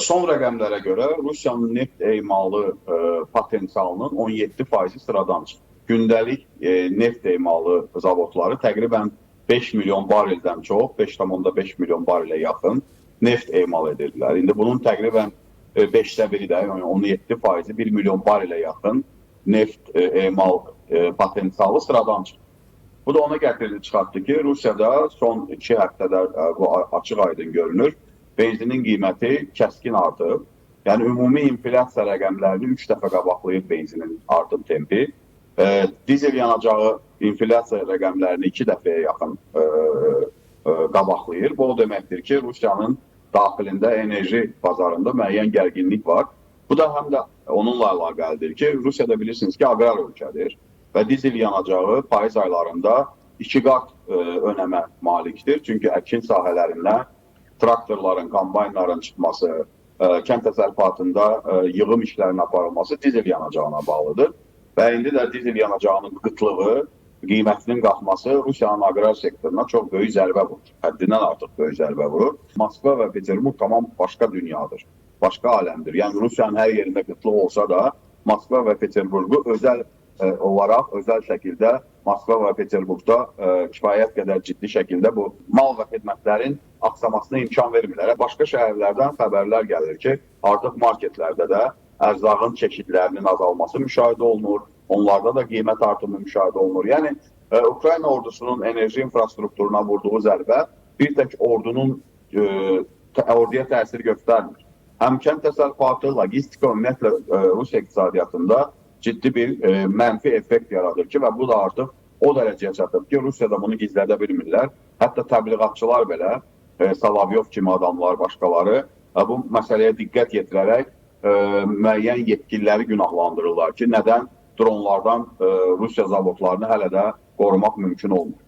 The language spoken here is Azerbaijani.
Son rəqəmlərə görə Rusiyanın neft emalı potensialının 17% sıradan çıxır. Gündəlik neft emalı zavodları təqribən 5 milyon bareldən çox, 5,5 milyon barelə yaxın neft emal edirlər. İndi bunun təqribən 5də biri də, yəni 17%, 1 milyon barelə yaxın neft emal potensialı sıradan çıxır. Bu da ona gətirdi çıxartdı ki, Rusiyada son 2 həftədə bu açıq aydın görünür. Benzinin qiyməti kəskin artıb. Yəni, ümumi inflyasiya rəqəmlərini 3 dəfə qabaqlayıb benzinin artım tempi. Dizel yanacağı inflyasiya rəqəmlərini 2 dəfəyə yaxın qabaqlayır. Bu o deməkdir ki, Rusiyanın daxilində enerji bazarında müəyyən gərginlik var. Bu da həm də onunla əlaqəlidir ki, Rusiyada bilirsiniz ki, aqrar ölkədir və dizel yanacağı payız aylarında 2 qat önəmə malikdir. Çünki əkin sahələrindən traktorların, kombaynların çıxması, kənd təsərrüfatında yığım işlərinin aparılması dizel yanacağına bağlıdır. Və indi də dizel yanacağının qıtlığı, qiymətinin qalxması Rusiyanın aqrar sektoruna çox böyük zərbə vurur. Həddindən artıq böyük zərbə vurur. Moskva və Peterburq tamam başqa dünyadır, başqa aləmdir. Yəni Rusiyanın hər yerində qıtlıq olsa da, Moskva və Peterburqu özəl olaraq, özəl şəkildə Moskva və Peterburqda kifayət qədər ciddi şəkildə bu mal və xidmətlərin aksamasına imkan vermirlər. Başqa şəhərlərdən xəbərlər gəlir ki, artıq marketlərdə də ərzağın çeşidlərinin azalması müşahidə olunur, onlarda da qiymət artımı müşahidə olunur. Yəni, Ukrayna ordusunun enerji infrastrukturuna vurduğu zərbə bir tək orduya təsir göstərmir. Həm kənd təsərrüfatı, logistika, ümumiyyətlə Rusiya iqtisadiyyatında ciddi bir mənfi effekt yaradır ki, və bu da artıq o dərəcəyə çatır ki, Rusiyada bunu gizlədə bilmirlər. Hətta təbliğatçılar belə, Salavyov kimi adamlar, başqaları bu məsələyə diqqət yetirərək müəyyən yetkililəri günahlandırırlar ki, nədən dronlardan Rusiya zavodlarını hələ də qorumaq mümkün olmur.